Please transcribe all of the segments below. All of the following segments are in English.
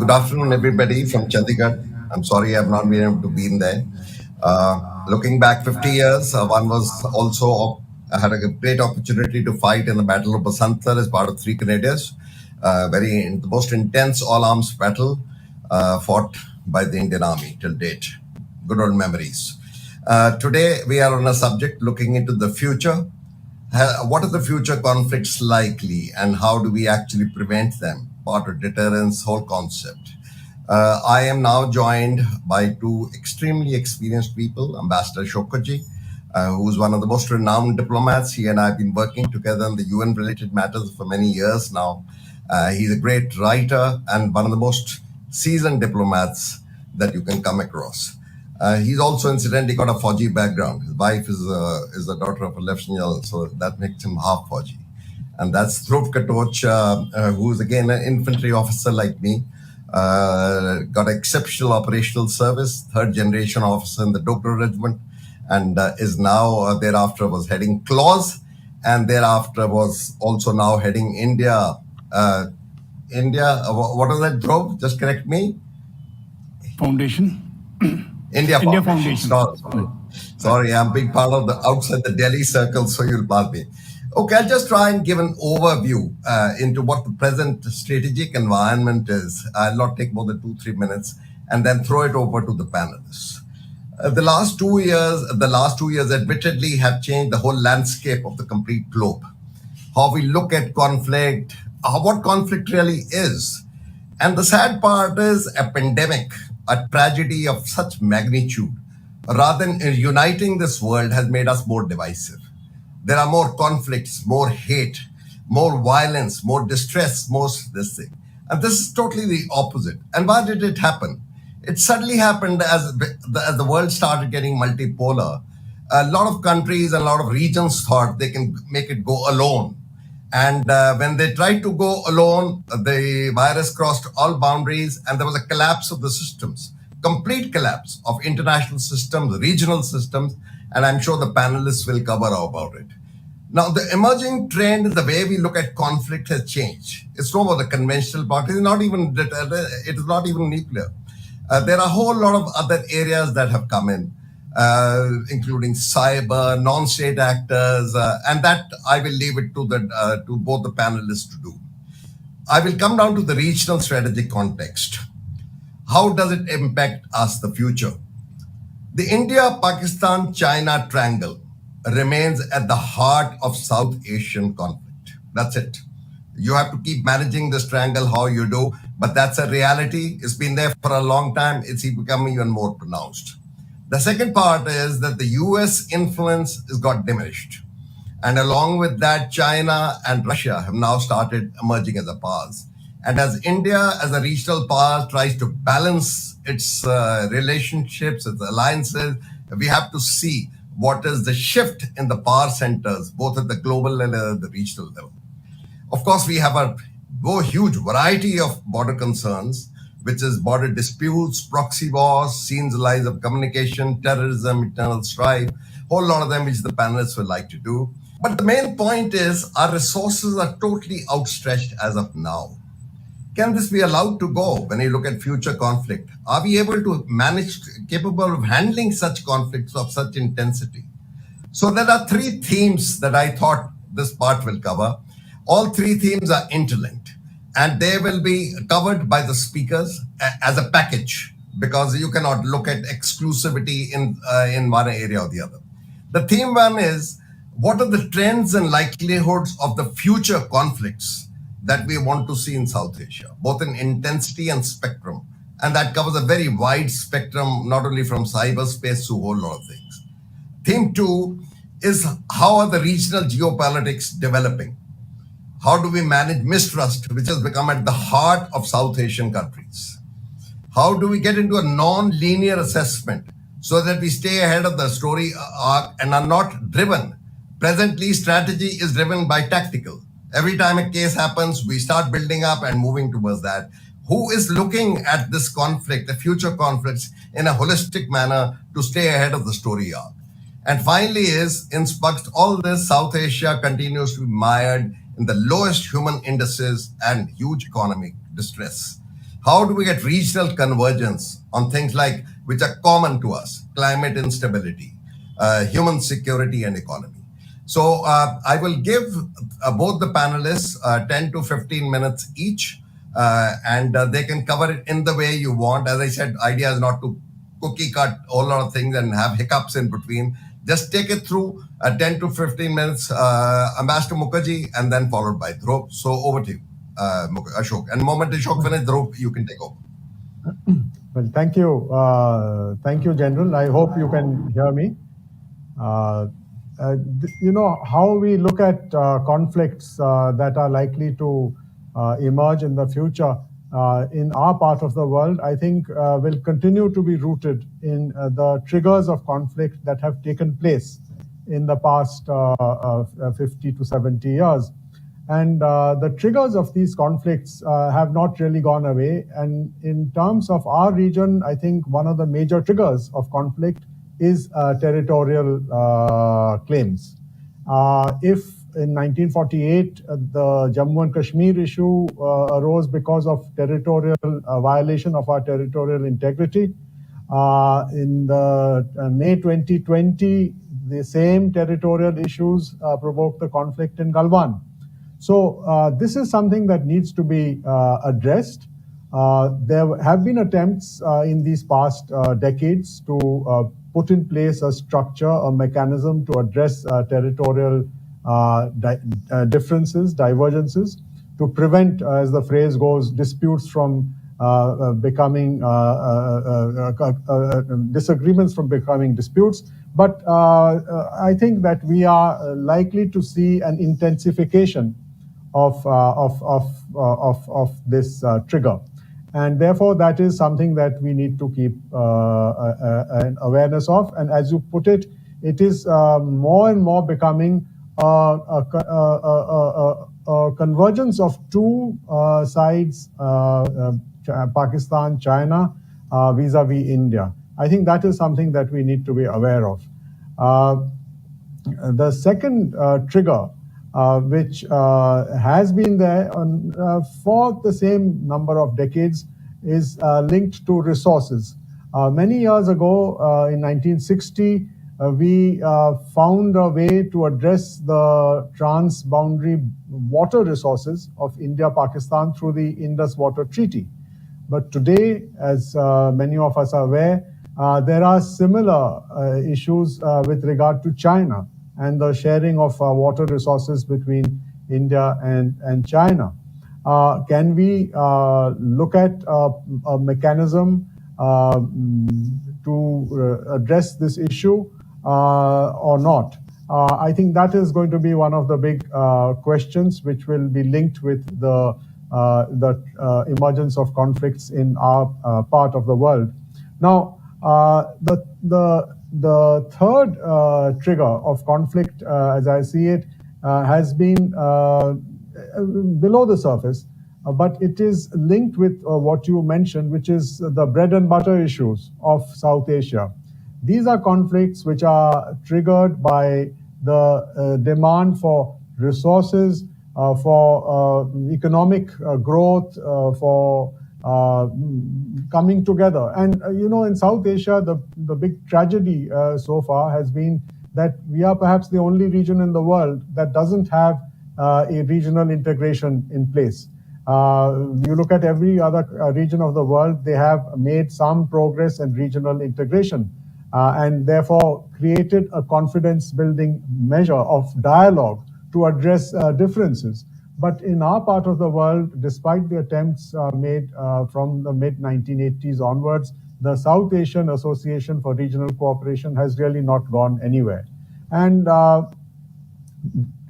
Good afternoon, everybody from Chandigarh. I'm sorry I've not been able to be in there. Looking back 50 years, one was also, I had a great opportunity to fight in the Battle of Basantar as part of three Canadians. The most intense all arms battle fought by the Indian Army till date. Good old memories. Today, we are on a subject looking into the future. What are the future conflicts likely, and how do we actually prevent them? Part of deterrence, whole concept. I am now joined by two extremely experienced people, Ambassador Shokaji, who is one of the most renowned diplomats. He and I have been working together on the UN-related matters for many years now. He's a great writer and one of the most seasoned diplomats that you can come across. He's also incidentally got a Fauji background. His wife is the daughter of a lieutenant, so that makes him half Fauji. And that's Dhruv Katoch, who's again an infantry officer like me. Got exceptional operational service, third generation officer in the Dogra regiment, and is now thereafter was heading claws, and thereafter was also now heading India. What was that, Dhruv? Just correct me. Foundation. India Foundation. Sorry, I'm being part of the outside the Delhi circle, so you'll pardon me. Okay, I'll just try and give an overview into what the present strategic environment is. I'll not take more than 2-3 minutes, and then throw it over to the panelists. The last two years, admittedly, have changed the whole landscape of the complete globe. How we look at conflict, what conflict really is. And the sad part is a pandemic, a tragedy of such magnitude, rather than uniting this world, has made us more divisive. There are more conflicts, more hate, more violence, more distress, more this thing. And this is totally the opposite. And why did it happen? It suddenly happened as the world started getting multipolar. A lot of countries and a lot of regions thought they can make it go alone. And when they tried to go alone, the virus crossed all boundaries and there was a collapse of the systems, complete collapse of international systems, regional systems, and I'm sure the panelists will cover about it. Now, the emerging trend, the way we look at conflict has changed. It's no more the conventional part. It is not even nuclear. There are a whole lot of other areas that have come in, including cyber, non-state actors, and that I will leave it to both the panelists to do. I will come down to the regional strategic context. How does it impact us, the future? The India-Pakistan-China triangle remains at the heart of South Asian conflict. That's it. You have to keep managing this triangle how you do, but that's a reality. It's been there for a long time. It's becoming even more pronounced. The second part is that the US influence has got diminished. And along with that, China and Russia have now started emerging as a powers. And as India, as a regional power, tries to balance its relationships, its alliances, we have to see what is the shift in the power centers, both at the global level and the regional level. Of course, we have a huge variety of border concerns, which is border disputes, proxy wars, scenes lines of communication, terrorism, internal strife, whole lot of them which the panelists would like to do. But the main point is our resources are totally outstretched as of now. Can this be allowed to go when you look at future conflict? Are we able to capable of handling such conflicts of such intensity? So there are three themes that I thought this part will cover. All three themes are interlinked and they will be covered by the speakers as a package because you cannot look at exclusivity in one area or the other. The theme one is, what are the trends and likelihoods of the future conflicts that we want to see in South Asia, both in intensity and spectrum. And that covers a very wide spectrum, not only from cyberspace to a whole lot of things. Theme two is, how are the regional geopolitics developing? How do we manage mistrust, which has become at the heart of South Asian countries? How do we get into a non-linear assessment so that we stay ahead of the story arc and are not driven? Presently, strategy is driven by tactical. Every time a case happens, we start building up and moving towards that. Who is looking at this conflict, the future conflicts, in a holistic manner to stay ahead of the story arc? And finally in spite of all this, South Asia continues to be mired in the lowest human indices and huge economic distress. How do we get regional convergence on things like which are common to us: climate instability, human security, and economy? So I will give both the panelists 10 to 15 minutes each, and they can cover it in the way you want. As I said, idea is not to cookie cut all lot of things and have hiccups in between. Just take it through 10 to 15 minutes, Ambassador Mukerji, and then followed by Dhruv. So over to you, Ashok. And the moment Ashok finishes, Dhruv, you can take over. Well, thank you. Thank you, General. I hope you can hear me. How we look at conflicts that are likely to emerge in the future in our part of the world, I think will continue to be rooted in the triggers of conflict that have taken place in the past 50 to 70 years. And the triggers of these conflicts have not really gone away. And in terms of our region, I think one of the major triggers of conflict is territorial claims. If in 1948, the Jammu and Kashmir issue arose because of territorial violation of our territorial integrity. In the May 2020, the same territorial issues provoked the conflict in Galwan. So this is something that needs to be addressed. There have been attempts in these past decades to put in place a structure, a mechanism to address territorial differences, divergences, to prevent, as the phrase goes, disputes from becoming disagreements from becoming disputes. But I think that we are likely to see an intensification of this trigger. And therefore, that is something that we need to keep an awareness of. And as you put it, it is more and more becoming a convergence of two sides, Pakistan, China, vis-a-vis India. I think that is something that we need to be aware of. The second trigger, which has been there for the same number of decades, is linked to resources. Many years ago, in 1960, we found a way to address the trans-boundary water resources of India-Pakistan through the Indus Water Treaty. But today, as many of us are aware, there are similar issues with regard to China and the sharing of water resources between India and China. Can we look at a mechanism to address this issue or not? I think that is going to be one of the big questions which will be linked with the emergence of conflicts in our part of the world. Now, the third trigger of conflict, as I see it, has been below the surface, but it is linked with what you mentioned, which is the bread and butter issues of South Asia. These are conflicts which are triggered by the demand for resources, for economic growth, for coming together. And in South Asia, the big tragedy so far has been that we are perhaps the only region in the world that doesn't have a regional integration in place. You look at every other region of the world, they have made some progress in regional integration and therefore created a confidence building measure of dialogue to address differences. But in our part of the world, despite the attempts made from the mid-1980s onwards, the South Asian Association for Regional Cooperation has really not gone anywhere. And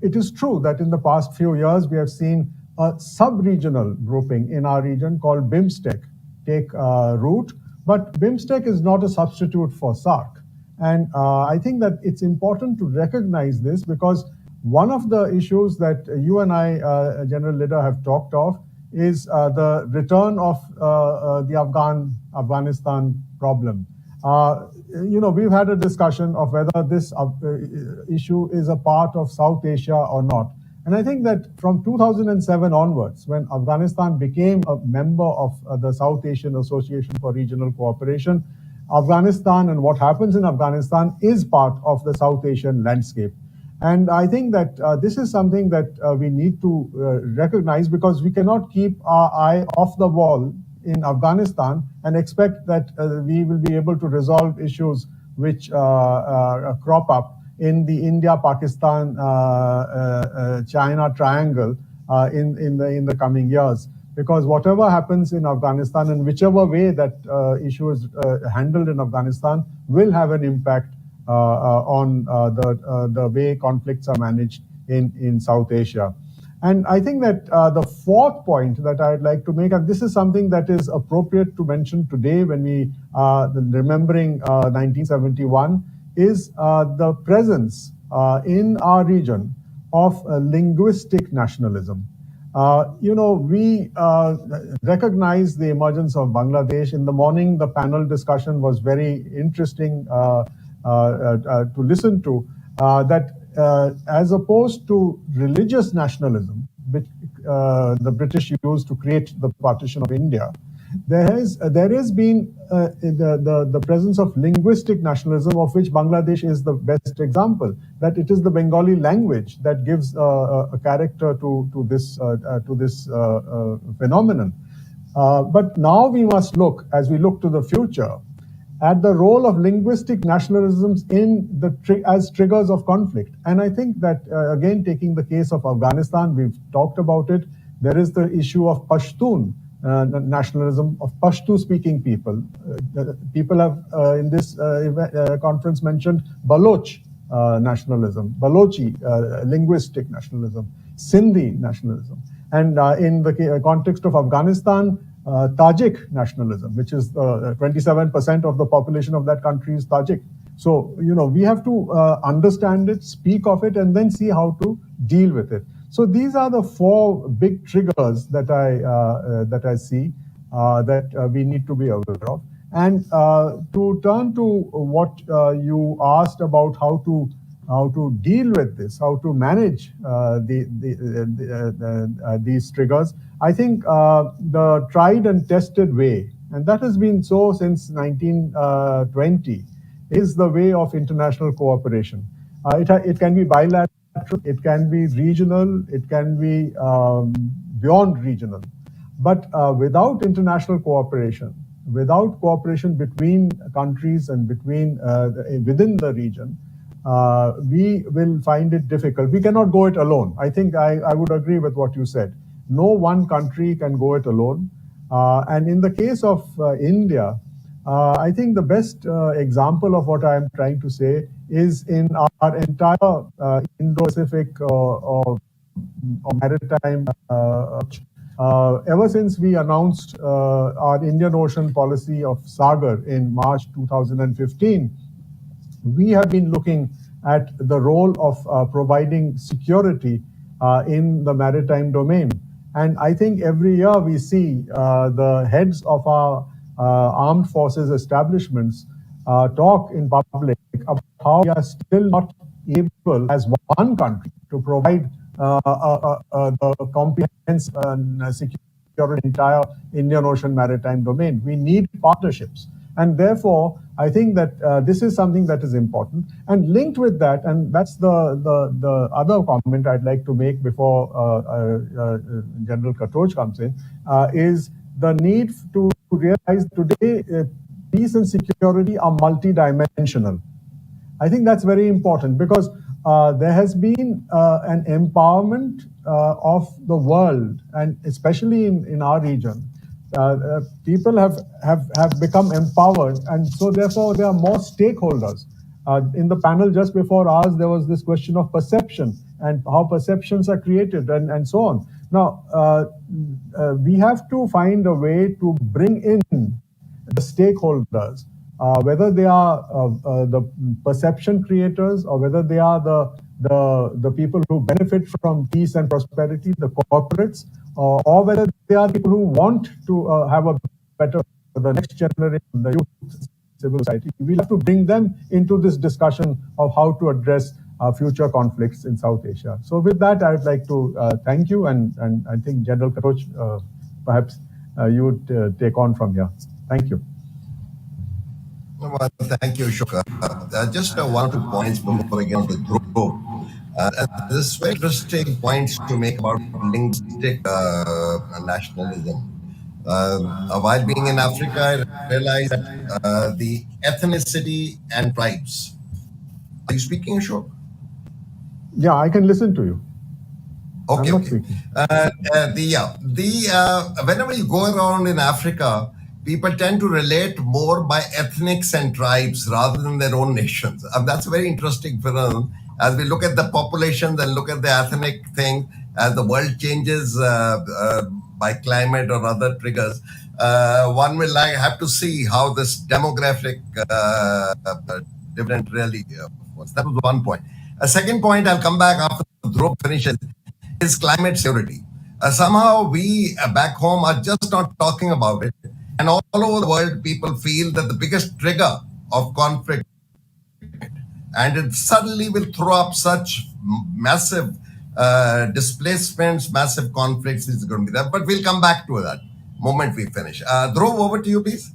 it is true that in the past few years, we have seen a sub-regional grouping in our region called BIMSTEC take root. But BIMSTEC is not a substitute for SAARC. And I think that it's important to recognize this, because one of the issues that you and I, General Leader, have talked of is the return of the Afghanistan problem. We've had a discussion of whether this issue is a part of South Asia or not. And I think that from 2007 onwards, when Afghanistan became a member of the South Asian Association for Regional Cooperation, Afghanistan and what happens in Afghanistan is part of the South Asian landscape. And I think that this is something that we need to recognize, because we cannot keep our eye off the ball in Afghanistan and expect that we will be able to resolve issues which crop up in the India-Pakistan China triangle in the coming years. Because whatever happens in Afghanistan and whichever way that issue is handled in Afghanistan will have an impact on the way conflicts are managed in South Asia. And I think that the fourth point that I'd like to make, and this is something that is appropriate to mention today when we are remembering 1971, is the presence in our region of linguistic nationalism. We recognize the emergence of Bangladesh. In the morning, the panel discussion was very interesting to listen to, that as opposed to religious nationalism, which the British used to create the partition of India, there has been the presence of linguistic nationalism, of which Bangladesh is the best example. That it is the Bengali language that gives a character to this phenomenon. But now we must look, as we look to the future, at the role of linguistic nationalisms as triggers of conflict. And I think that, again, taking the case of Afghanistan, we've talked about it. There is the issue of Pashtun nationalism, of Pashto-speaking people. People have, in this conference, mentioned Baloch nationalism, Balochi linguistic nationalism, Sindhi nationalism. And in the context of Afghanistan, Tajik nationalism, which is 27% of the population of that country is Tajik. So, we have to understand it, speak of it, and then see how to deal with it. So these are the four big triggers that I see that we need to be aware of. And to turn to what you asked about how to deal with this, how to manage these triggers, I think the tried and tested way, and that has been so since 1920, is the way of international cooperation. It can be bilateral, it can be regional, it can be beyond regional. But without international cooperation, without cooperation between countries and within the region, we will find it difficult. We cannot go it alone. I think I would agree with what you said. No one country can go it alone. And in the case of India, I think the best example of what I'm trying to say is in our entire Indo-Pacific or maritime ever since we announced our Indian Ocean policy of Sagar in March 2015, we have been looking at the role of providing security in the maritime domain. And I think every year we see the heads of our armed forces establishments talk in public about how we are still not able as one country to provide the comprehensive security in the entire Indian Ocean maritime domain. We need partnerships. And therefore, I think that this is something that is important. And linked with that, and that's the other comment I'd like to make before General Katoch comes in, is the need to realize today peace and security are multidimensional. I think that's very important because there has been an empowerment of the world, and especially in our region. People have become empowered, and so therefore there are more stakeholders. In the panel just before ours, there was this question of perception and how perceptions are created and so on. Now, we have to find a way to bring in the stakeholders, whether they are the perception creators or whether they are the people who benefit from peace and prosperity, the corporates, or whether they are people who want to have a better, the next generation, the youth, civil society. We'll have to bring them into this discussion of how to address future conflicts in South Asia. So with that, I would like to thank you, and I think General Katoch, perhaps you would take on from here. Thank you. Well, thank you, Shuka. Just one or two points before I get on to Dhruv. This is very interesting points to make about linguistic nationalism. While being in Africa, I realized that the ethnicity and tribes. Are you speaking, Ashok? Yeah, I can listen to you. Okay. I'm not speaking. Whenever you go around in Africa, people tend to relate more by ethnics and tribes rather than their own nations. That's a very interesting phenomenon. As we look at the populations and look at the ethnic thing, as the world changes by climate or other triggers, one will have to see how this demographic different really was. That was one point. A second point, I'll come back after Dhruv finishes, is climate security. Somehow we back home are just not talking about it. And all over the world, people feel that the biggest trigger of conflict, and it suddenly will throw up such massive displacements, massive conflicts is going to be there. But we'll come back to that moment we finish. Dhruv, over to you, please.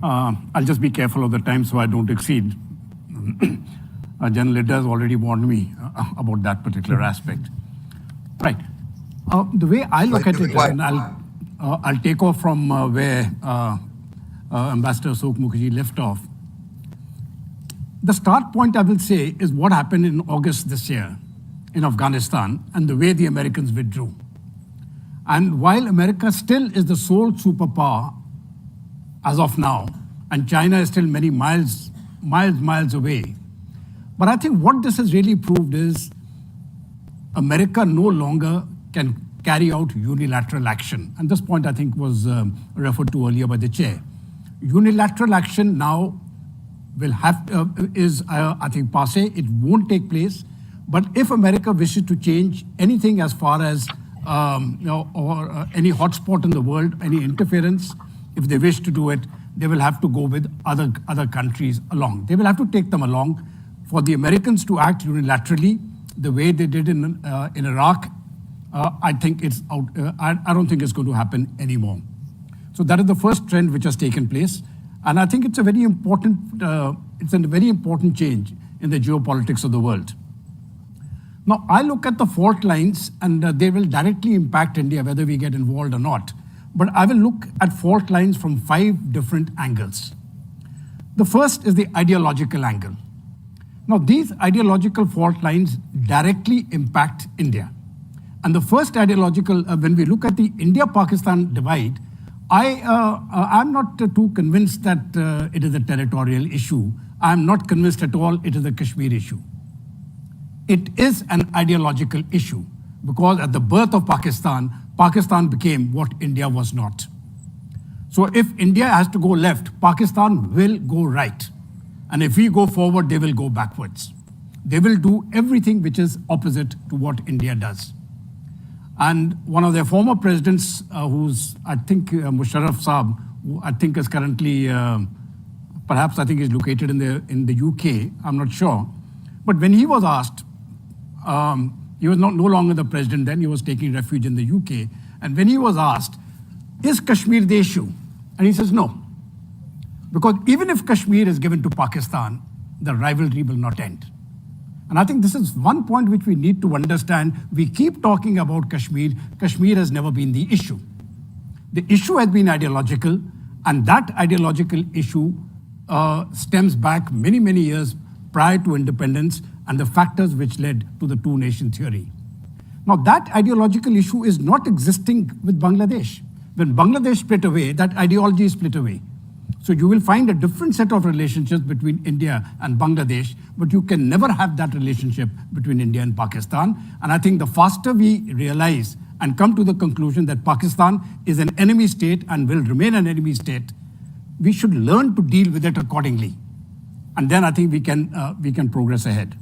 I'll just be careful of the time so I don't exceed. General Leader has already warned me about that particular aspect. Right. The way I look at it, and I'll take off from where Ambassador Asoke Mukerji left off. The start point, I will say, is what happened in August this year in Afghanistan and the way the Americans withdrew. And while America still is the sole superpower as of now, and China is still many miles away, but I think what this has really proved is America no longer can carry out unilateral action. And this point, I think, was referred to earlier by the chair. Unilateral action now will have I think, passé. It won't take place. But if America wishes to change anything as far as any hotspot in the world, any interference, if they wish to do it, they will have to go with other countries along. They will have to take them along. For the Americans to act unilaterally, the way they did in Iraq, I think it's out. I don't think it's going to happen anymore. So that is the first trend which has taken place, and I think it's a very important. It's a very important change in the geopolitics of the world. Now, I look at the fault lines, and they will directly impact India whether we get involved or not. But I will look at fault lines from 5 different angles. The first is the ideological angle. Now, these ideological fault lines directly impact India. And the first ideological, when we look at the India-Pakistan divide, I'm not too convinced that it is a territorial issue. I'm not convinced at all it is a Kashmir issue. It is an ideological issue because at the birth of Pakistan, Pakistan became what India was not. So if India has to go left, Pakistan will go right. And if we go forward, they will go backwards. They will do everything which is opposite to what India does. And one of their former presidents, who's, I think, Musharraf Saab, who I think is currently, perhaps I think is located in the UK, I'm not sure. But when he was asked, he was no longer the president then, he was taking refuge in the UK. And when he was asked, is Kashmir the issue? And he says, no. Because even if Kashmir is given to Pakistan, the rivalry will not end. And I think this is one point which we need to understand. We keep talking about Kashmir. Kashmir has never been the issue. The issue has been ideological, and that ideological issue stems back many, many years prior to independence and the factors which led to the two-nation theory. Now, that ideological issue is not existing with Bangladesh. When Bangladesh split away, that ideology split away. So you will find a different set of relationships between India and Bangladesh, but you can never have that relationship between India and Pakistan. And I think the faster we realize and come to the conclusion that Pakistan is an enemy state and will remain an enemy state, we should learn to deal with it accordingly. And then I think we can progress ahead.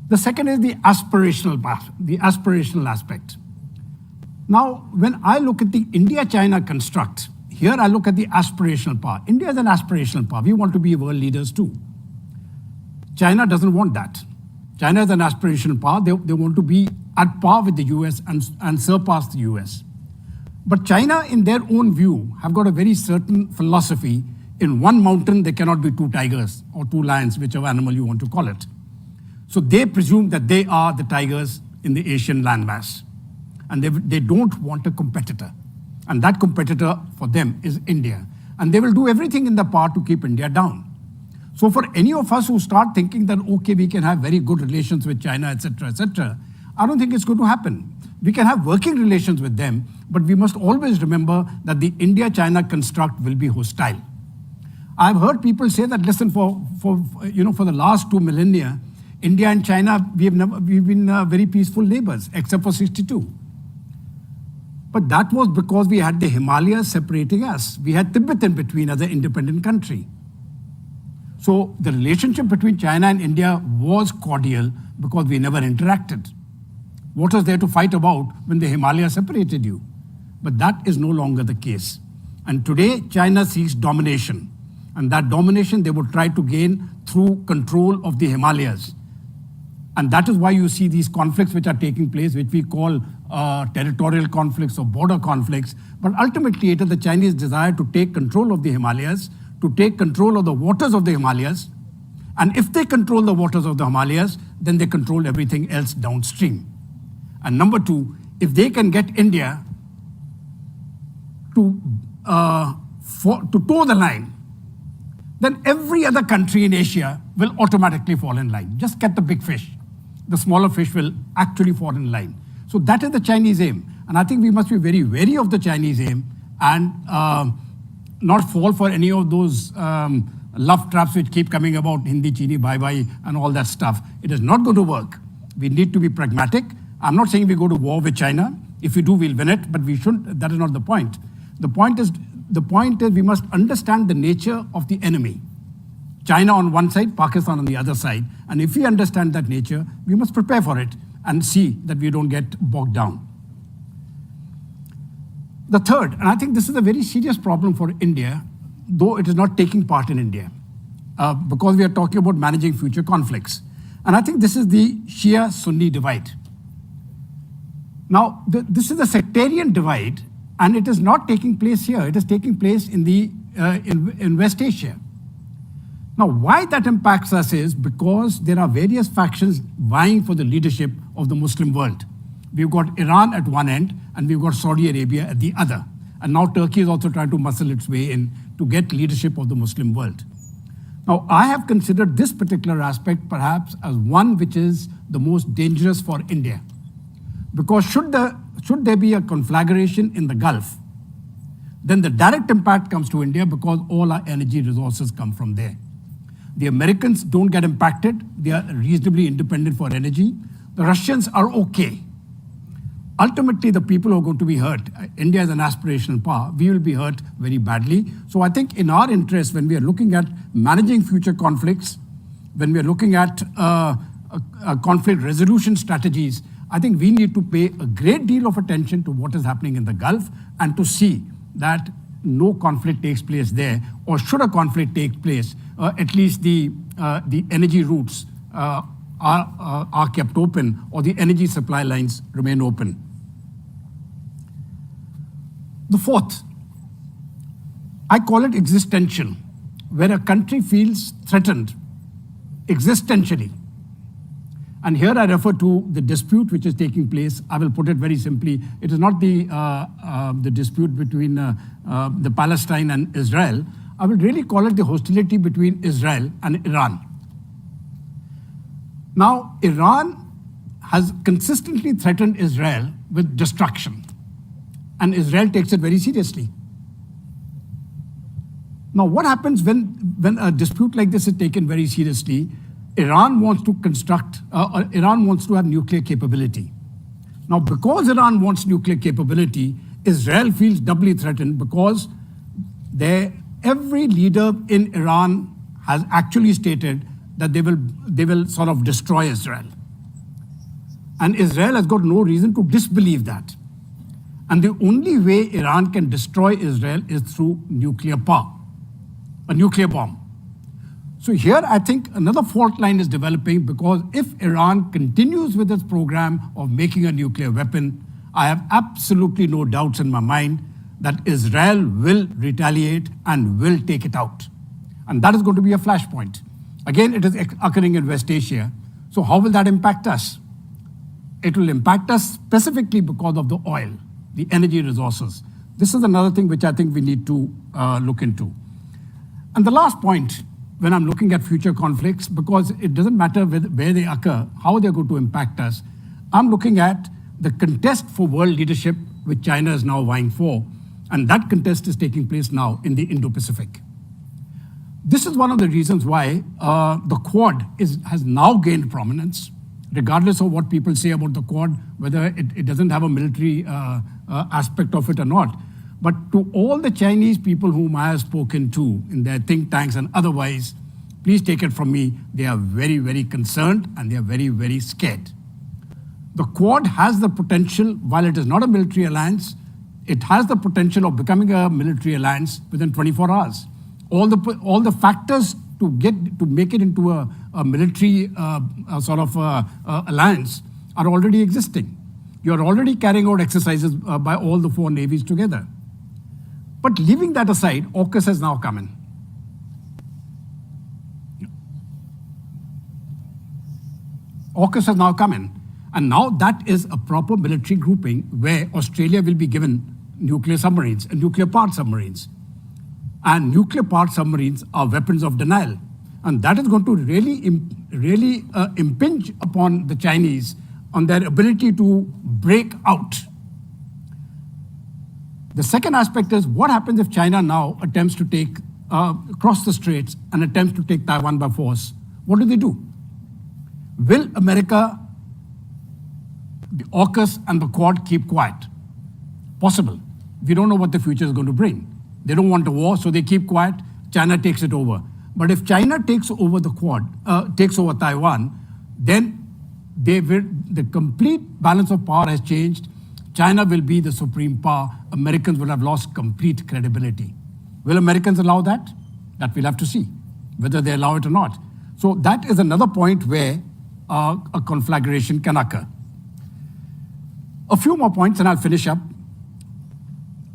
The second is the aspirational aspect. Now, when I look at the India-China construct, here I look at the aspirational power. India is an aspirational power. We want to be world leaders too. China doesn't want that. China is an aspirational power. They want to be at par with the US and surpass the US. But China, in their own view, have got a very certain philosophy. In one mountain, there cannot be two tigers or two lions, whichever animal you want to call it. So they presume that they are the tigers in the Asian landmass. And they don't want a competitor. And that competitor for them is India. And they will do everything in their power to keep India down. So for any of us who start thinking that, okay, we can have very good relations with China, etc., I don't think it's going to happen. We can have working relations with them, but we must always remember that the India-China construct will be hostile. I've heard people say that, listen, for the last 2 millennia, India and China, we've been very peaceful neighbors, except for 62. But that was because we had the Himalayas separating us. We had Tibet in between as an independent country. So the relationship between China and India was cordial because we never interacted. What was there to fight about when the Himalayas separated you? But that is no longer the case. And today, China seeks domination. And that domination they would try to gain through control of the Himalayas. And that is why you see these conflicts which are taking place, which we call territorial conflicts or border conflicts. But ultimately, it is the Chinese desire to take control of the Himalayas, to take control of the waters of the Himalayas. And if they control the waters of the Himalayas, then they control everything else downstream. And number two, if they can get India to toe the line, then every other country in Asia will automatically fall in line. Just get the big fish. The smaller fish will actually fall in line. So that is the Chinese aim. And I think we must be very wary of the Chinese aim and not fall for any of those love traps which keep coming about Hindi, Chini, bye-bye and all that stuff. It is not going to work. We need to be pragmatic. I'm not saying we go to war with China. If we do, we'll win it, but we shouldn't. That is not the point. The point is we must understand the nature of the enemy. China on one side, Pakistan on the other side. And if we understand that nature, we must prepare for it and see that we don't get bogged down. The third, and I think this is a very serious problem for India, though it is not taking part in India, because we are talking about managing future conflicts. And I think this is the Shia-Sunni divide. Now, this is a sectarian divide, and it is not taking place here. It is taking place in West Asia. Now, why that impacts us is because there are various factions vying for the leadership of the Muslim world. We've got Iran at one end, and we've got Saudi Arabia at the other. And now Turkey is also trying to muscle its way in to get leadership of the Muslim world. Now, I have considered this particular aspect perhaps as one which is the most dangerous for India. Because should there be a conflagration in the Gulf, then the direct impact comes to India because all our energy resources come from there. The Americans don't get impacted. They are reasonably independent for energy. The Russians are okay. Ultimately, the people who are going to be hurt, India is an aspirational power, we will be hurt very badly. So I think in our interest, when we are looking at managing future conflicts, when we are looking at conflict resolution strategies, I think we need to pay a great deal of attention to what is happening in the Gulf and to see that no conflict takes place there, or should a conflict take place, at least the energy routes are kept open, or the energy supply lines remain open. The fourth, I call it existential, where a country feels threatened existentially. And here I refer to the dispute which is taking place. I will put it very simply. It is not the dispute between the Palestine and Israel. I will really call it the hostility between Israel and Iran. Now, Iran has consistently threatened Israel with destruction, and Israel takes it very seriously. Now, what happens when a dispute like this is taken very seriously? Iran wants to Iran wants to have nuclear capability. Now, because Iran wants nuclear capability, Israel feels doubly threatened because every leader in Iran has actually stated that they will sort of destroy Israel. And Israel has got no reason to disbelieve that. And the only way Iran can destroy Israel is through nuclear power, a nuclear bomb. So here, I think another fault line is developing, because if Iran continues with its program of making a nuclear weapon, I have absolutely no doubts in my mind that Israel will retaliate and will take it out. And that is going to be a flashpoint. Again, it is occurring in West Asia. So how will that impact us? It will impact us specifically because of the oil, the energy resources. This is another thing which I think we need to look into. And the last point, when I'm looking at future conflicts, because it doesn't matter where they occur, how they're going to impact us, I'm looking at the contest for world leadership, which China is now vying for, and that contest is taking place now in the Indo-Pacific. This is one of the reasons why the Quad has now gained prominence, regardless of what people say about the Quad, whether it doesn't have a military aspect of it or not. But to all the Chinese people whom I have spoken to in their think tanks and otherwise, please take it from me, they are very, very concerned and they are very, very scared. The Quad has the potential, while it is not a military alliance, it has the potential of becoming a military alliance within 24 hours. All the factors to make it into a military alliance are already existing. You are already carrying out exercises by all the four navies together. But leaving that aside, AUKUS has now come in. AUKUS has now come in. And now that is a proper military grouping where Australia will be given nuclear submarines and nuclear-powered submarines. And nuclear-powered submarines are weapons of denial. And that is going to really impinge upon the Chinese on their ability to break out. The second aspect is, what happens if China now attempts to cross the straits and attempts to take Taiwan by force? What do? Will America, the AUKUS and the Quad keep quiet? Possible. We don't know what the future is going to bring. They don't want a war, so they keep quiet. China takes it over. But if China takes over the Quad, takes over Taiwan, then the complete balance of power has changed. China will be the supreme power. Americans will have lost complete credibility. Will Americans allow that? That we'll have to see, whether they allow it or not. So that is another point where a conflagration can occur. A few more points and I'll finish up.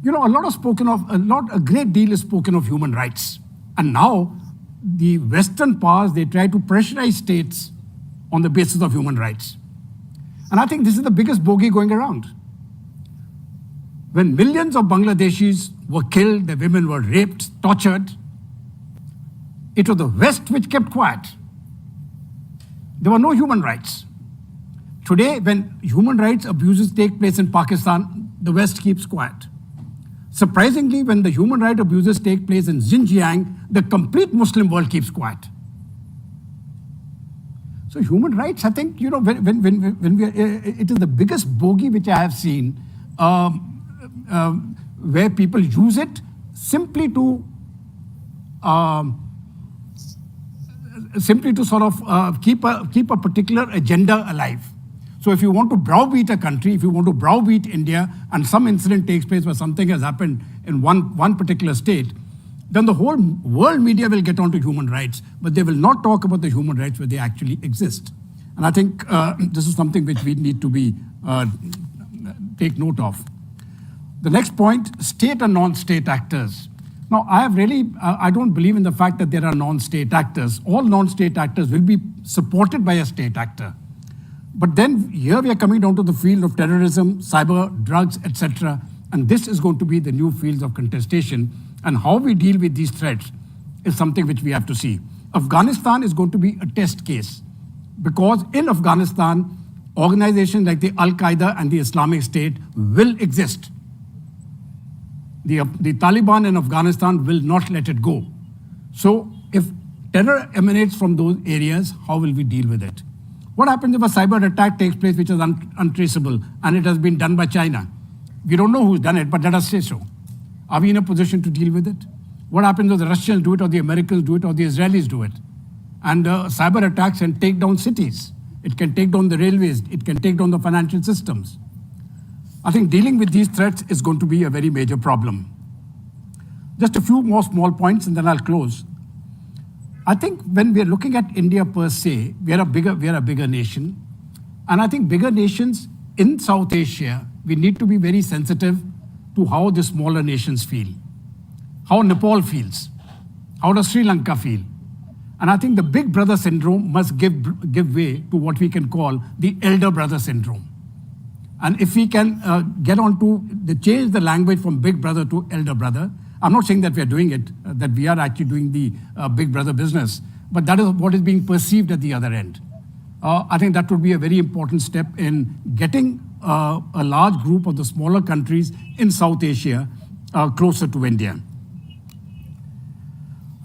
You know, a great deal is spoken of human rights. And now the Western powers, they try to pressurize states on the basis of human rights. And I think this is the biggest bogey going around. When millions of Bangladeshis were killed, their women were raped, tortured, it was the West which kept quiet. There were no human rights. Today, when human rights abuses take place in Pakistan, the West keeps quiet. Surprisingly, when the human rights abuses take place in Xinjiang, the complete Muslim world keeps quiet. So human rights, I think, you know, when it is the biggest bogey which I have seen, where people use it simply to sort of keep a particular agenda alive. So if you want to browbeat a country, if you want to browbeat India, and some incident takes place where something has happened in one particular state, then the whole world media will get onto human rights, but they will not talk about the human rights where they actually exist. And I think this is something which we need to take note of. The next point, state and non-state actors. Now, I don't believe in the fact that there are non-state actors. All non-state actors will be supported by a state actor. But then here we are coming down to the field of terrorism, cyber, drugs, etc. And this is going to be the new fields of contestation. And how we deal with these threats is something which we have to see. Afghanistan is going to be a test case, because in Afghanistan, organizations like the Al-Qaeda and the Islamic State will exist. The Taliban in Afghanistan will not let it go. So if terror emanates from those areas, how will we deal with it? What happens if a cyber attack takes place which is untraceable and it has been done by China? We don't know who's done it, but let us say so. Are we in a position to deal with it? What happens if the Russians do it, or the Americans do it, or the Israelis do it? And cyber attacks can take down cities. It can take down the railways. It can take down the financial systems. I think dealing with these threats is going to be a very major problem. Just a few more small points and then I'll close. I think when we're looking at India per se, we are a bigger nation. And I think bigger nations in South Asia, we need to be very sensitive to how the smaller nations feel, how Nepal feels, how does Sri Lanka feel. And I think the big brother syndrome must give way to what we can call the elder brother syndrome. And if we can get on to change the language from big brother to elder brother, I'm not saying that we are doing it, that we are actually doing the big brother business, but that is what is being perceived at the other end. I think that would be a very important step in getting a large group of the smaller countries in South Asia closer to India.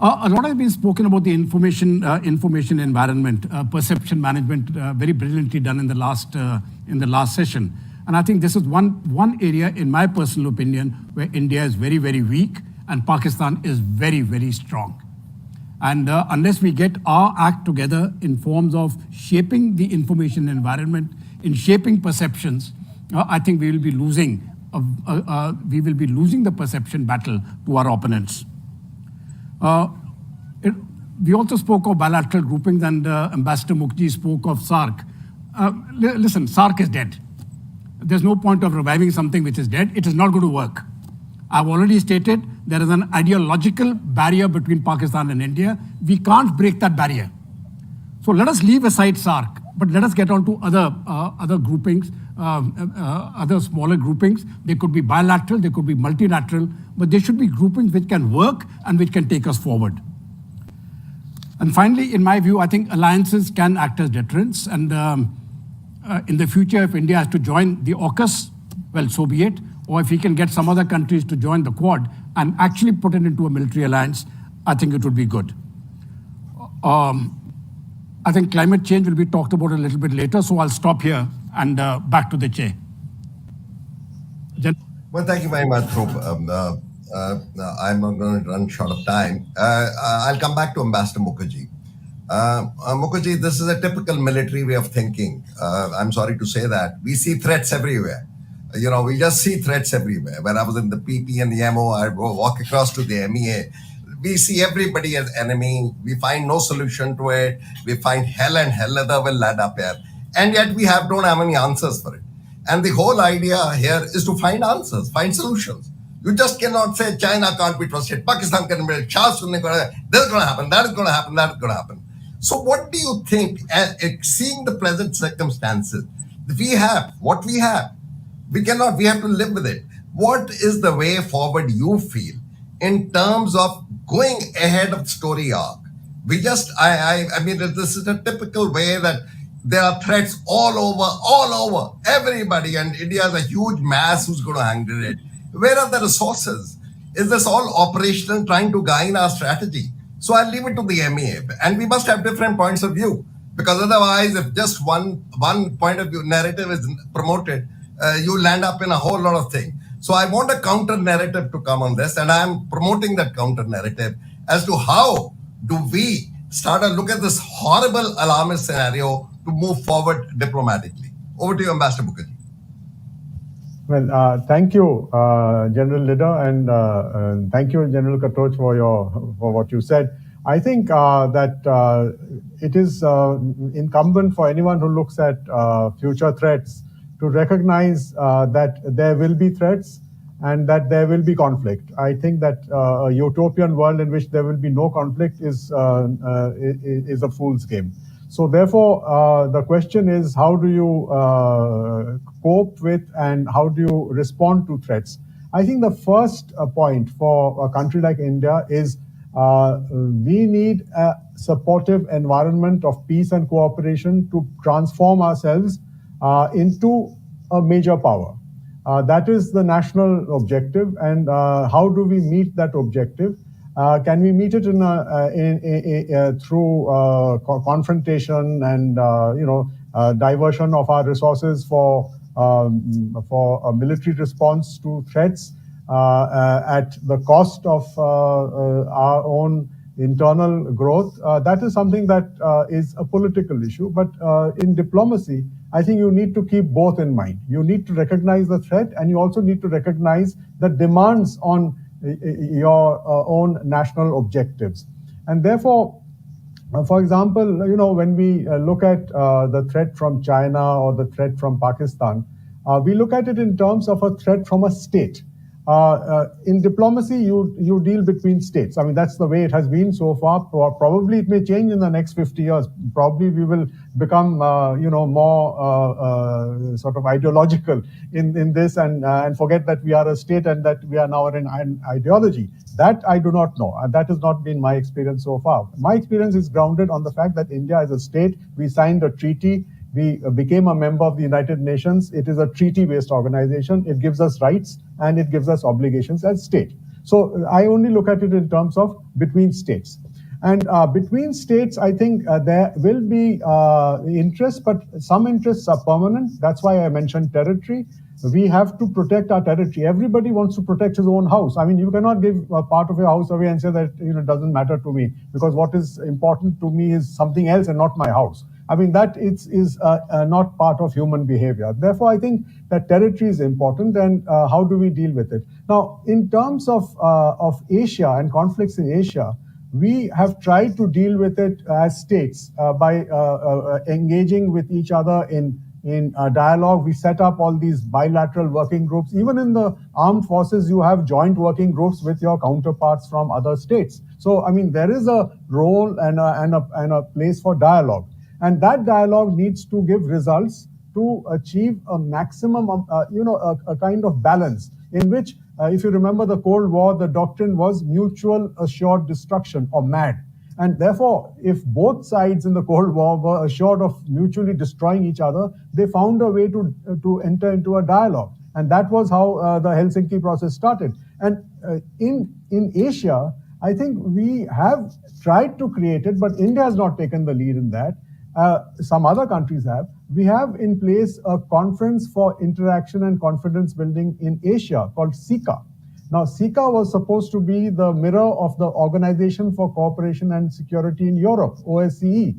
A lot has been spoken about the information environment, perception management, very brilliantly done in the last session. And I think this is one area, in my personal opinion, where India is very, very weak and Pakistan is very, very strong. And unless we get our act together in forms of shaping the information environment, in shaping perceptions, I think we will be losing the perception battle to our opponents. We also spoke of bilateral groupings, and Ambassador Mukerji spoke of SARC. Listen, SARC is dead. There's no point of reviving something which is dead. It is not going to work. I've already stated there is an ideological barrier between Pakistan and India. We can't break that barrier. So let us leave aside SARC, but let us get on to other groupings, other smaller groupings. They could be bilateral, they could be multilateral, but they should be groupings which can work and which can take us forward. And finally, in my view, I think alliances can act as deterrents. And in the future, if India has to join the AUKUS, well, so be it. Or if we can get some other countries to join the Quad and actually put it into a military alliance, I think it would be good. I think climate change will be talked about a little bit later, so I'll stop here and back to the chair. Well, thank you very much, Dhruv. I'm going to run short of time. I'll come back to Ambassador Mukerji. Mukerji, this is a typical military way of thinking. I'm sorry to say that. We see threats everywhere. We just see threats everywhere. When I was in the PP and the MO, I walk across to the MEA. We see everybody as enemy. We find no solution to it. We find hell and hell other will land up here. And yet we don't have any answers for it. And the whole idea here is to find answers, find solutions. You just cannot say China can't be trusted, Pakistan can be trusted, this is going to happen, that is going to happen, that is going to happen. So what do you think, seeing the present circumstances, we have what we have. We have to live with it. What is the way forward you feel in terms of going ahead of story arc? I mean, this is a typical way that there are threats all over, everybody, and India is a huge mass who's going to handle it. Where are the resources? Is this all operational, trying to guide our strategy? So I'll leave it to the MEA. And we must have different points of view, because otherwise, if just one point of view narrative is promoted, you land up in a whole lot of things. So I want a counter narrative to come on this, and I'm promoting that counter narrative as to how do we start to look at this horrible alarmist scenario to move forward diplomatically. Over to you, Ambassador Mukerji. Well, thank you, General Leader, and thank you, General Katoch, for what you said. I think that it is incumbent for anyone who looks at future threats to recognize that there will be threats and that there will be conflict. I think that a utopian world in which there will be no conflict is a fool's game. So therefore, the question is, how do you cope with and how do you respond to threats? I think the first point for a country like India is we need a supportive environment of peace and cooperation to transform ourselves into a major power. That is the national objective. And how do we meet that objective? Can we meet it through confrontation and diversion of our resources for a military response to threats at the cost of our own internal growth? That is something that is a political issue. But in diplomacy, I think you need to keep both in mind. You need to recognize the threat, and you also need to recognize the demands on your own national objectives. And therefore, For example, when we look at the threat from China or the threat from Pakistan, we look at it in terms of a threat from a state. In diplomacy, you deal between states. I mean, that's the way it has been so far. Probably it may change in the next 50 years. Probably we will become, more sort of ideological in this and forget that we are a state and that we are now an ideology. That I do not know. And that has not been my experience so far. My experience is grounded on the fact that India is a state. We signed a treaty. We became a member of the United Nations. It is a treaty-based organization. It gives us rights and it gives us obligations as state. So I only look at it in terms of between states. And between states, I think there will be interests, but some interests are permanent. That's why I mentioned territory. We have to protect our territory. Everybody wants to protect his own house. I mean, you cannot give a part of your house away and say that it doesn't matter to me, because what is important to me is something else and not my house. I mean, that is not part of human behavior. Therefore, I think that territory is important, and how do we deal with it? Now, in terms of Asia and conflicts in Asia, we have tried to deal with it as states by engaging with each other in dialogue. We set up all these bilateral working groups. Even in the armed forces, you have joint working groups with your counterparts from other states. So, I mean, there is a role and a place for dialogue. And that dialogue needs to give results to achieve a maximum, a kind of balance in which, if you remember the Cold War, the doctrine was mutual assured destruction, or MAD. And therefore, if both sides in the Cold War were assured of mutually destroying each other, they found a way to enter into a dialogue. And that was how the Helsinki process started. And in Asia, I think we have tried to create it, but India has not taken the lead in that. Some other countries have. We have in place a conference for interaction and confidence building in Asia called SICA. Now, SICA was supposed to be the mirror of the Organization for Cooperation and Security in Europe, OSCE.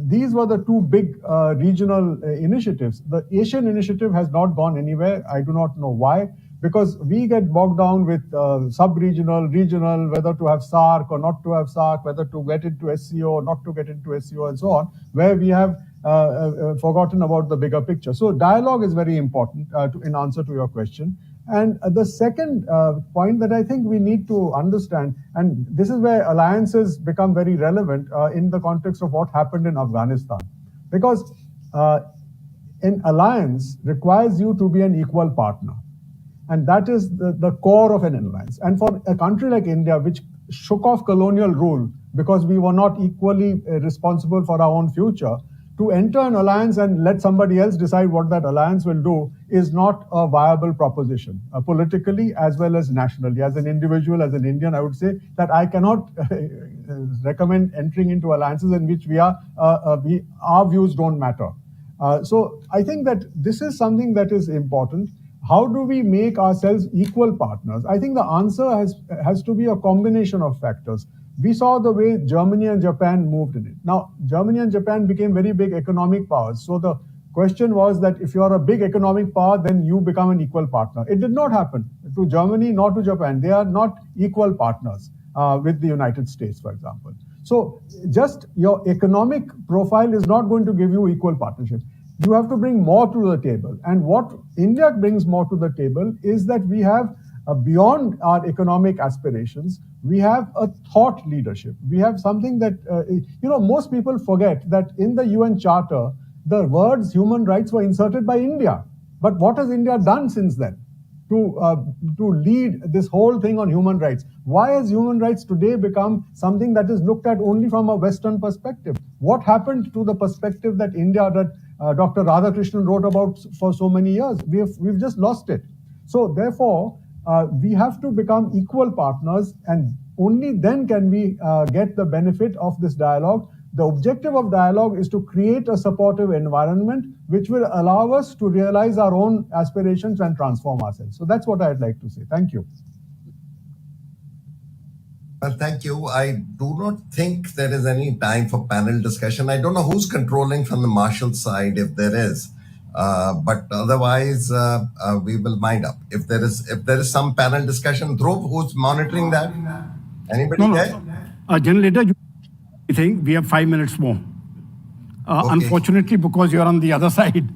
These were the two big regional initiatives. The Asian initiative has not gone anywhere. I do not know why, because we get bogged down with sub-regional, regional, whether to have SARC or not to have SARC, whether to get into SCO or not to get into SCO, and so on, where we have forgotten about the bigger picture. So dialogue is very important in answer to your question. And the second point that I think we need to understand, and this is where alliances become very relevant in the context of what happened in Afghanistan, because an alliance requires you to be an equal partner. And that is the core of an alliance. And for a country like India, which shook off colonial rule because we were not equally responsible for our own future, to enter an alliance and let somebody else decide what that alliance will do is not a viable proposition, politically as well as nationally. As an individual, as an Indian, I would say that I cannot recommend entering into alliances in which our views don't matter. So I think that this is something that is important. How do we make ourselves equal partners? I think the answer has to be a combination of factors. We saw the way Germany and Japan moved in it. Now, Germany and Japan became very big economic powers. So the question was that if you are a big economic power, then you become an equal partner. It did not happen to Germany nor to Japan. They are not equal partners with the United States, for example. So just your economic profile is not going to give you equal partnership. You have to bring more to the table. And what India brings more to the table is that we have, beyond our economic aspirations, we have a thought leadership. We have something that, most people forget that in the UN Charter, the words human rights were inserted by India. But what has India done since then to lead this whole thing on human rights? Why has human rights today become something that is looked at only from a Western perspective? What happened to the perspective that Dr. Radhakrishnan wrote about for so many years? We've just lost it. So therefore, we have to become equal partners, and only then can we get the benefit of this dialogue. The objective of dialogue is to create a supportive environment which will allow us to realize our own aspirations and transform ourselves. So that's what I'd like to say. Thank you. Well, thank you. I do not think there is any time for panel discussion. I don't know who's controlling from the Marshall side, if there is. But otherwise, we will wind up. If there is some panel discussion, Dhruv, who's monitoring that? Anybody there? General Leader, think we have 5 minutes more. Okay. Unfortunately, because you're on the other side,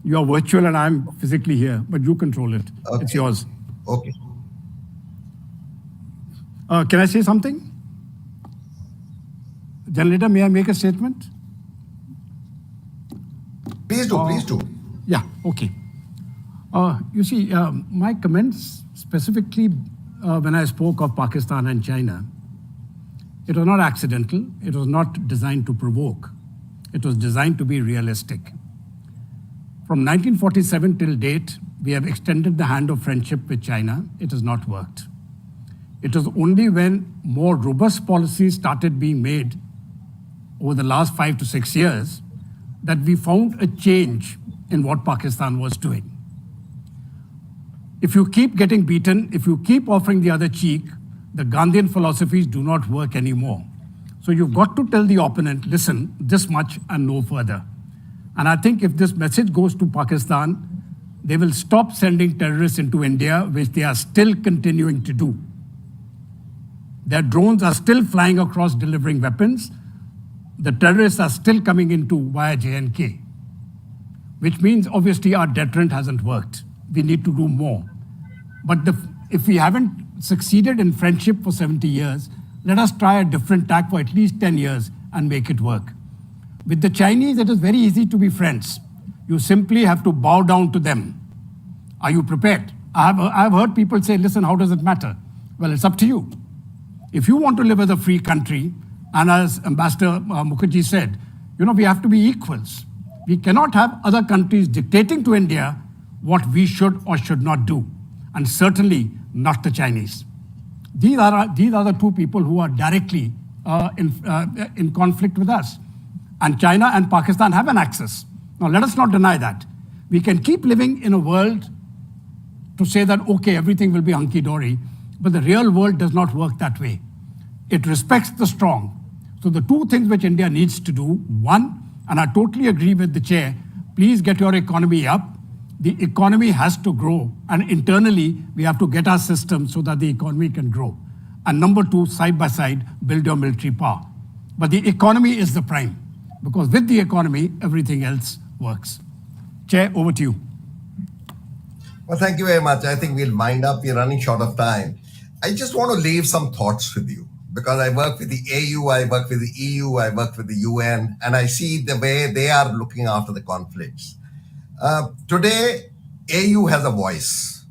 you are virtual and I'm physically here, but you control it. Okay. It's yours. Okay. Can I say something? Generator, may I make a statement? Please do, please do. Yeah, okay. You see, my comments specifically when I spoke of Pakistan and China, it was not accidental. It was not designed to provoke. It was designed to be realistic. From 1947 till date, we have extended the hand of friendship with China. It has not worked. It was only when more robust policies started being made over the last 5 to 6 years that we found a change in what Pakistan was doing. If you keep getting beaten, if you keep offering the other cheek, the Gandhian philosophies do not work anymore. So you've got to tell the opponent, listen, this much and no further. And I think if this message goes to Pakistan, they will stop sending terrorists into India, which they are still continuing to do. Their drones are still flying across delivering weapons. The terrorists are still coming into via J&K, which means obviously our deterrent hasn't worked. We need to do more. But if we haven't succeeded in friendship for 70 years, let us try a different tack for at least 10 years and make it work. With the Chinese, it is very easy to be friends. You simply have to bow down to them. Are you prepared? I've heard people say, listen, how does it matter? Well, it's up to you. If you want to live as a free country, and as Ambassador Mukerji said, we have to be equals. We cannot have other countries dictating to India what we should or should not do, and certainly not the Chinese. These are the two people who are directly in conflict with us. And China and Pakistan have an axis. Now, let us not deny that. We can keep living in a world to say that, okay, everything will be hunky-dory, but the real world does not work that way. It respects the strong. So the two things which India needs to do, one, and I totally agree with the chair, please get your economy up. The economy has to grow, and internally, we have to get our system so that the economy can grow. And number two, side by side, build your military power. But the economy is the prime, because with the economy, everything else works. Chair, over to you. Well, thank you very much. I think we'll wind up. We're running short of time. I just want to leave some thoughts with you, because I work with the AU, I work with the EU, I work with the UN, and I see the way they are looking after the conflicts. Today, AU has a voice.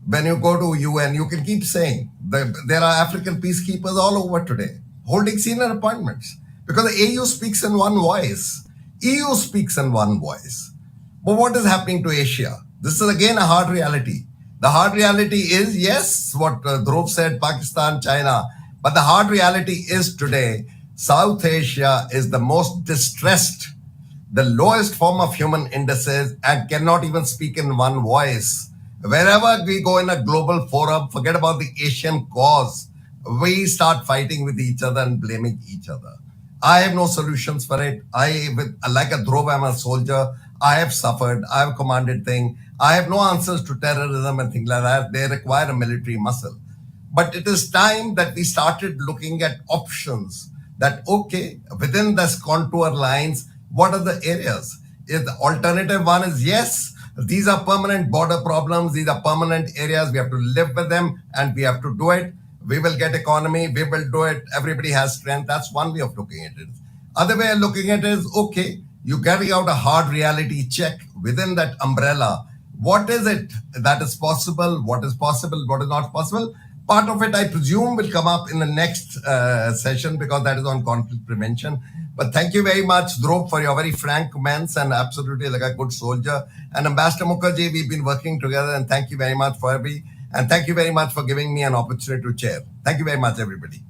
When you go to UN, you can keep saying there are African peacekeepers all over today, holding senior appointments, because the AU speaks in one voice. EU speaks in one voice. But what is happening to Asia? This is again a hard reality. The hard reality is, yes, what Dhruv said, Pakistan, China, but the hard reality is today, South Asia is the most distressed, the lowest form of human indices, and cannot even speak in one voice. Wherever we go in a global forum, forget about the Asian cause. We start fighting with each other and blaming each other. I have no solutions for it. Like a Dhruv, I'm a soldier. I have suffered. I have commanded things. I have no answers to terrorism and things like that. They require a military muscle. But it is time that we started looking at options that, okay, within this contour lines, what are the areas? If the alternative one is, yes, these are permanent border problems. These are permanent areas. We have to live with them and we have to do it. We will get economy. We will do it. Everybody has strength. That's one way of looking at it. Other way of looking at it is, okay, you carry out a hard reality check within that umbrella. What is it that is possible? What is possible? What is not possible? Part of it, I presume, will come up in the next session, because that is on conflict prevention. But thank you very much, Dhruv, for your very frank comments and absolutely like a good soldier. And Ambassador Mukerji, we've been working together, and thank you very much for and thank you very much for giving me an opportunity to chair. Thank you very much, everybody.